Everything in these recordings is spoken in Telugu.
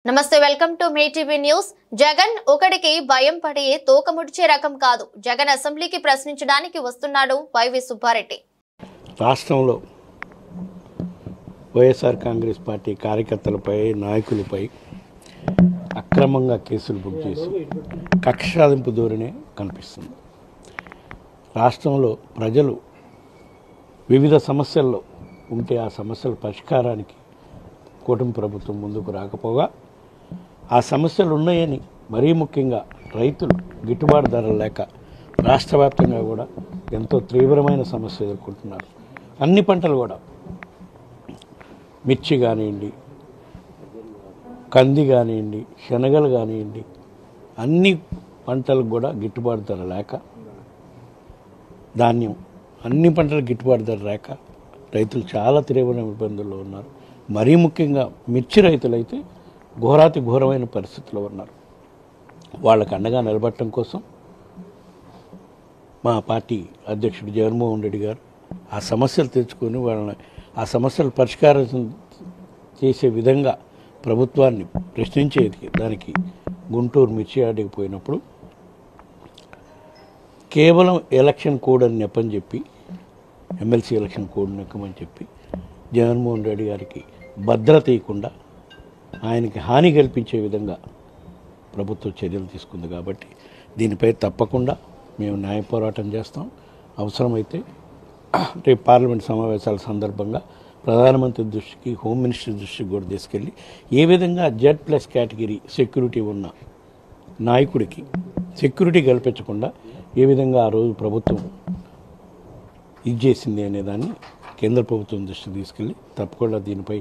నమస్తే welcome to me TV news. Jagan ఒకడికి భయం పడి తోక ముడిచే రకం కాదు. జగన్ అసెంబ్లీకి ప్రశ్నించడానికి వస్తున్నాడు వైవి సుబ్బారెడ్డి. రాష్ట్రంలో వైఎస్ఆర్ కాంగ్రెస్ పార్టీ కార్యకర్తలపై నాయకులపై అక్రమంగా కేసులు బుక్ చేసి కక్ష సాధింపు ధోరణి కనిపిస్తుంది. రాష్ట్రంలో ప్రజలు వివిధ సమస్యల్లో ఉంటే ఆ సమస్యల పరిష్కారానికి కూటమి ప్రభుత్వం ముందుకు రాకపోగా ఆ సమస్యలు ఉన్నాయని, మరీ ముఖ్యంగా రైతులు గిట్టుబాటు ధరలు లేక రాష్ట్ర వ్యాప్తంగా కూడా ఎంతో తీవ్రమైన సమస్య ఎదుర్కొంటున్నారు. అన్ని పంటలు కూడా మిర్చి కానివ్వండి, కంది కానివ్వండి, శనగలు కానివ్వండి, అన్ని పంటలకు కూడా గిట్టుబాటు ధర లేక, ధాన్యం అన్ని పంటలకు గిట్టుబాటు ధర లేక రైతులు చాలా తీవ్రమైన ఇబ్బందుల్లో ఉన్నారు. మరీ ముఖ్యంగా మిర్చి రైతులైతే ఘోరాతి ఘోరమైన పరిస్థితుల్లో ఉన్నారు. వాళ్ళకు అండగా నిలబడటం కోసం మా పార్టీ అధ్యక్షుడు జగన్మోహన్ రెడ్డి గారు ఆ సమస్యలు తెచ్చుకొని వాళ్ళని ఆ సమస్యలు పరిష్కారం చేసే విధంగా ప్రభుత్వాన్ని ప్రశ్నించేది దానికి గుంటూరు మిర్చి యార్డుకి పోయినప్పుడు కేవలం ఎలక్షన్ కోడ్ అని నెప్పని చెప్పి, ఎమ్మెల్సీ ఎలక్షన్ కోడ్ నెక్కమని చెప్పి జగన్మోహన్ రెడ్డి గారికి భద్రత ఇవ్వకుండా ఆయనకి హాని కల్పించే విధంగా ప్రభుత్వం చర్యలు తీసుకుంది. కాబట్టి దీనిపై తప్పకుండా మేము న్యాయ పోరాటం చేస్తాం. అవసరమైతే రేపు పార్లమెంట్ సమావేశాల సందర్భంగా ప్రధానమంత్రి దృష్టికి, హోమ్ మినిస్టర్ దృష్టికి కూడా తీసుకెళ్ళి ఏ విధంగా Z+ కేటగిరీ సెక్యూరిటీ ఉన్న నాయకుడికి సెక్యూరిటీ కల్పించకుండా ఏ విధంగా ఆ రోజు ప్రభుత్వం ఇది చేసింది అనేదాన్ని కేంద్ర ప్రభుత్వం దృష్టికి తీసుకెళ్ళి తప్పకుండా దీనిపై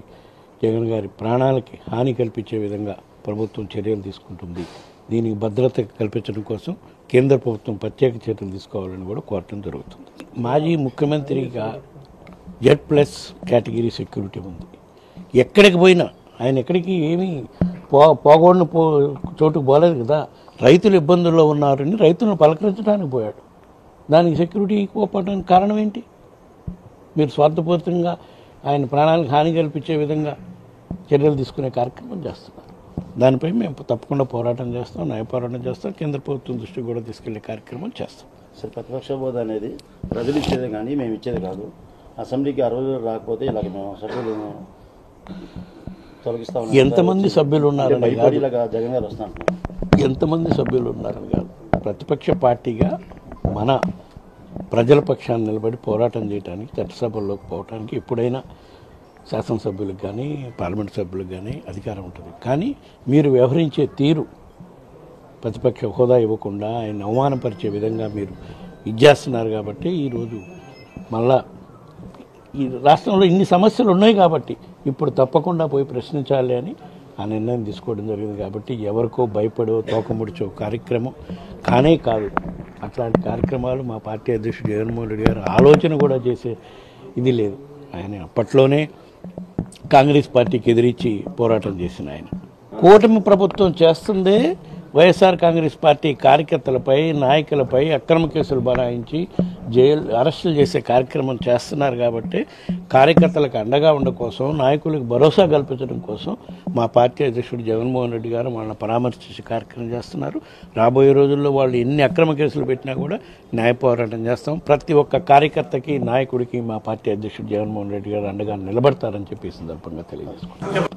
జగన్ గారి ప్రాణాలకి హాని కల్పించే విధంగా ప్రభుత్వం చర్యలు తీసుకుంటుంది. దీనికి భద్రత కల్పించడం కోసం కేంద్ర ప్రభుత్వం ప్రత్యేక చర్యలు తీసుకోవాలని కూడా కోరటం జరుగుతుంది. మాజీ ముఖ్యమంత్రిగా Z+ కేటగిరీ సెక్యూరిటీ ఉంది. ఎక్కడికి పోయినా ఆయన ఎక్కడికి ఏమీ పోగొడిన చోటుకు పోలేదు కదా. రైతులు ఇబ్బందుల్లో ఉన్నారని రైతులను పలకరించడానికి పోయాడు. దానికి సెక్యూరిటీ ఇవ్వకపోవడానికి కారణం ఏంటి? మీరు స్వార్థపూరితంగా ఆయన ప్రాణాలకు హాని కల్పించే విధంగా చర్యలు తీసుకునే కార్యక్రమం చేస్తున్నారు. దానిపై మేము తప్పకుండా పోరాటం చేస్తాం, న్యాయ పోరాటం చేస్తాం. కేంద్ర ప్రభుత్వం దృష్టికి కూడా తీసుకెళ్లే కార్యక్రమం చేస్తాం. సార్, ప్రతిపక్ష హోదా అనేది ప్రజలు ఇచ్చేది కానీ మేము ఇచ్చేది కాదు. అసెంబ్లీకి ఆ రోజు రాకపోతే ఇలాగ మేము సభ్యులు తొలగిస్తాం. ఎంతమంది సభ్యులు ఉన్నారని జగన్ గారు వస్తున్నారు. ఎంతమంది సభ్యులు ఉన్నారని కాదు, ప్రతిపక్ష పార్టీగా మన ప్రజల పక్షాన్ని నిలబడి పోరాటం చేయడానికి, చట్టసభల్లోకి పోవడానికి ఎప్పుడైనా శాసనసభ్యులకు కానీ పార్లమెంట్ సభ్యులకు కానీ అధికారం ఉంటుంది. కానీ మీరు వ్యవహరించే తీరు ప్రతిపక్ష హోదా ఇవ్వకుండా ఆయన అవమానపరిచే విధంగా మీరు ఇచ్చేస్తున్నారు. కాబట్టి ఈరోజు మళ్ళా ఈ రాష్ట్రంలో ఇన్ని సమస్యలు ఉన్నాయి కాబట్టి ఇప్పుడు తప్పకుండా పోయి ప్రశ్నించాలి అని ఆ నిర్ణయం తీసుకోవడం జరిగింది. కాబట్టి ఎవరికో భయపడో తోకముడిచో కార్యక్రమం కానే కాదు. అట్లాంటి కార్యక్రమాలు మా పార్టీ అధ్యక్షుడు జగన్మోహన్ రెడ్డి గారు ఆలోచన కూడా చేసే ఇది లేదు. ఆయన అప్పట్లోనే కాంగ్రెస్ పార్టీకి ఎదిరించి పోరాటం చేసిన ఆయన. కూటమి ప్రభుత్వం చేస్తుందే వైఎస్ఆర్ కాంగ్రెస్ పార్టీ కార్యకర్తలపై, నాయకులపై అక్రమ కేసులు బనాయించి అరెస్టులు చేసే కార్యక్రమం చేస్తున్నారు. కాబట్టి కార్యకర్తలకు అండగా ఉండడం కోసం, నాయకులకు భరోసా కల్పించడం కోసం మా పార్టీ అధ్యక్షుడు జగన్మోహన్ రెడ్డి గారు వాళ్ళని పరామర్శించే కార్యక్రమం చేస్తున్నారు. రాబోయే రోజుల్లో వాళ్ళు ఎన్ని అక్రమ కేసులు పెట్టినా కూడా న్యాయ పోరాటం చేస్తాం. ప్రతి ఒక్క కార్యకర్తకి, నాయకుడికి మా పార్టీ అధ్యక్షుడు జగన్మోహన్ రెడ్డి గారు అండగా నిలబడతారని చెప్పి ఈ సందర్భంగా తెలియజేసుకుంటాం.